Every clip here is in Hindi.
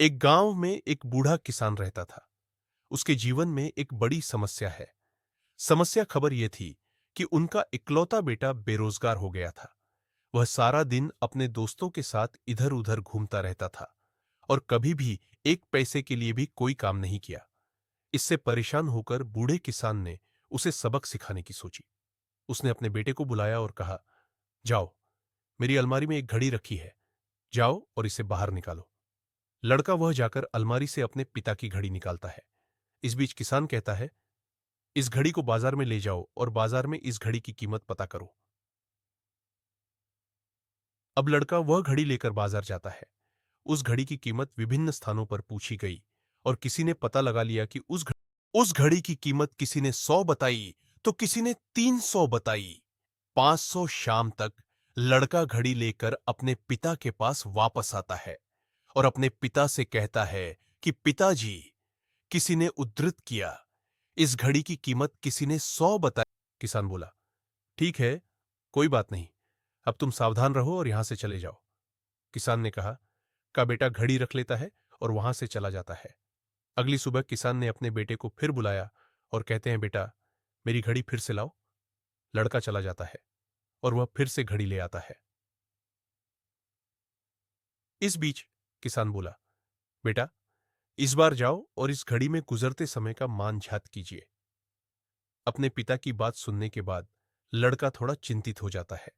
एक गांव में एक बूढ़ा किसान रहता था। उसके जीवन में एक बड़ी समस्या है। समस्या खबर यह थी कि उनका इकलौता बेटा बेरोजगार हो गया था। वह सारा दिन अपने दोस्तों के साथ इधर उधर घूमता रहता था और कभी भी एक पैसे के लिए भी कोई काम नहीं किया। इससे परेशान होकर बूढ़े किसान ने उसे सबक सिखाने की सोची। उसने अपने बेटे को बुलाया और कहा, जाओ, मेरी अलमारी में एक घड़ी रखी है, जाओ और इसे बाहर निकालो। लड़का वह जाकर अलमारी से अपने पिता की घड़ी निकालता है। इस बीच किसान कहता है, इस घड़ी को बाजार में ले जाओ और बाजार में इस घड़ी की कीमत पता करो। अब लड़का वह घड़ी लेकर बाजार जाता है। उस घड़ी की कीमत विभिन्न स्थानों पर पूछी गई और किसी ने पता लगा लिया कि उस घड़ी की कीमत किसी ने 100 बताई तो किसी ने 300 बताई। 500 शाम तक लड़का घड़ी लेकर अपने पिता के पास वापस आता है और अपने पिता से कहता है कि पिताजी, किसी ने उद्धृत किया, इस घड़ी की कीमत किसी ने 100 बताई। किसान बोला, ठीक है, कोई बात नहीं, अब तुम सावधान रहो और यहां से चले जाओ। किसान ने कहा, का बेटा घड़ी रख लेता है और वहां से चला जाता है। अगली सुबह किसान ने अपने बेटे को फिर बुलाया और कहते हैं, बेटा, मेरी घड़ी फिर से लाओ। लड़का चला जाता है और वह फिर से घड़ी ले आता है। इस बीच किसान बोला, बेटा, इस बार जाओ और इस घड़ी में गुजरते समय का मान झात कीजिए। अपने पिता की बात सुनने के बाद लड़का थोड़ा चिंतित हो जाता है।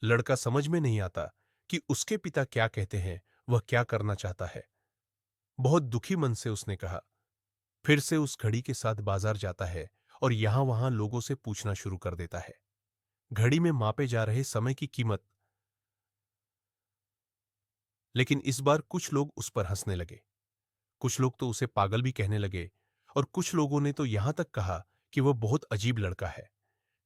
लड़का समझ में नहीं आता कि उसके पिता क्या कहते हैं, वह क्या करना चाहता है। बहुत दुखी मन से उसने कहा, फिर से उस घड़ी के साथ बाजार जाता है और यहां वहां लोगों से पूछना शुरू कर देता है। घड़ी में मापे जा रहे समय की कीमत। लेकिन इस बार कुछ लोग उस पर हंसने लगे। कुछ लोग तो उसे पागल भी कहने लगे और कुछ लोगों ने तो यहां तक कहा कि वह बहुत अजीब लड़का है।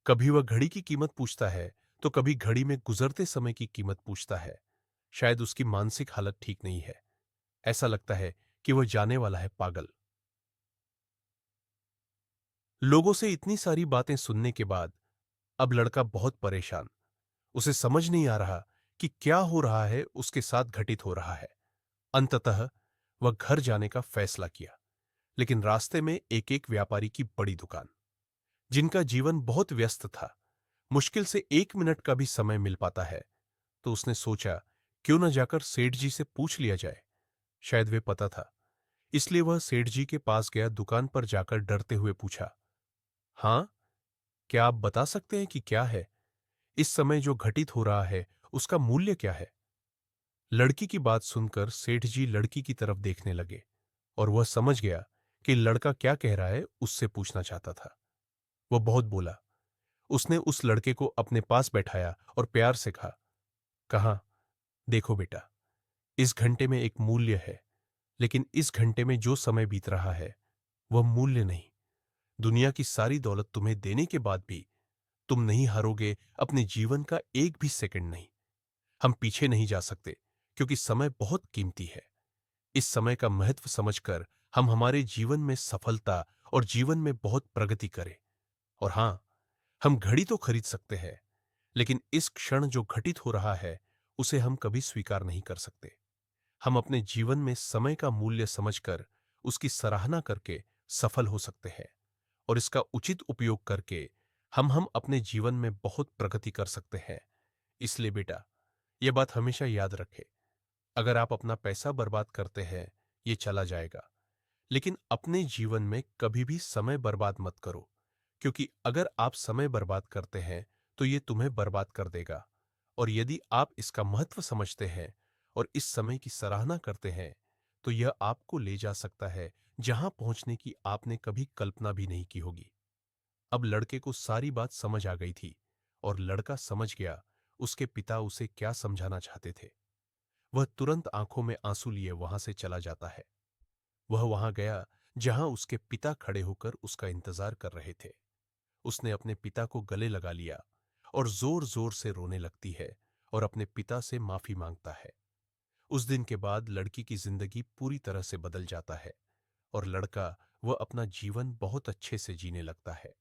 कभी वह घड़ी की कीमत पूछता है तो कभी घड़ी में गुजरते समय की कीमत पूछता है। शायद उसकी मानसिक हालत ठीक नहीं है। ऐसा लगता है कि वह जाने वाला है पागल। लोगों से इतनी सारी बातें सुनने के बाद अब लड़का बहुत परेशान। उसे समझ नहीं आ रहा कि क्या हो रहा है, उसके साथ घटित हो रहा है। अंततः वह घर जाने का फैसला किया। लेकिन रास्ते में एक एक व्यापारी की बड़ी दुकान, जिनका जीवन बहुत व्यस्त था, मुश्किल से 1 मिनट का भी समय मिल पाता है, तो उसने सोचा, क्यों न जाकर सेठ जी से पूछ लिया जाए। शायद वे पता था, इसलिए वह सेठ जी के पास गया। दुकान पर जाकर डरते हुए पूछा, हाँ, क्या आप बता सकते हैं कि क्या है इस समय जो घटित हो रहा है, उसका मूल्य क्या है? लड़की की बात सुनकर सेठ जी लड़की की तरफ देखने लगे और वह समझ गया कि लड़का क्या कह रहा है, उससे पूछना चाहता था। वह बहुत बोला। उसने उस लड़के को अपने पास बैठाया और प्यार से कहा, देखो बेटा, इस घंटे में एक मूल्य है, लेकिन इस घंटे में जो समय बीत रहा है वह मूल्य नहीं। दुनिया की सारी दौलत तुम्हें देने के बाद भी तुम नहीं हारोगे, अपने जीवन का एक भी सेकंड नहीं। हम पीछे नहीं जा सकते क्योंकि समय बहुत कीमती है। इस समय का महत्व समझकर हम हमारे जीवन में सफलता और जीवन में बहुत प्रगति करें। और हां, हम घड़ी तो खरीद सकते हैं, लेकिन इस क्षण जो घटित हो रहा है उसे हम कभी स्वीकार नहीं कर सकते। हम अपने जीवन में समय का मूल्य समझकर उसकी सराहना करके सफल हो सकते हैं और इसका उचित उपयोग करके हम अपने जीवन में बहुत प्रगति कर सकते हैं। इसलिए बेटा, यह बात हमेशा याद रखें, अगर आप अपना पैसा बर्बाद करते हैं, ये चला जाएगा, लेकिन अपने जीवन में कभी भी समय बर्बाद मत करो, क्योंकि अगर आप समय बर्बाद करते हैं तो ये तुम्हें बर्बाद कर देगा। और यदि आप इसका महत्व समझते हैं और इस समय की सराहना करते हैं, तो यह आपको ले जा सकता है जहां पहुंचने की आपने कभी कल्पना भी नहीं की होगी। अब लड़के को सारी बात समझ आ गई थी और लड़का समझ गया उसके पिता उसे क्या समझाना चाहते थे। वह तुरंत आंखों में आंसू लिए वहां से चला जाता है। वह वहां गया जहां उसके पिता खड़े होकर उसका इंतजार कर रहे थे। उसने अपने पिता को गले लगा लिया और जोर जोर से रोने लगती है और अपने पिता से माफी मांगता है। उस दिन के बाद लड़की की जिंदगी पूरी तरह से बदल जाता है और लड़का वह अपना जीवन बहुत अच्छे से जीने लगता है।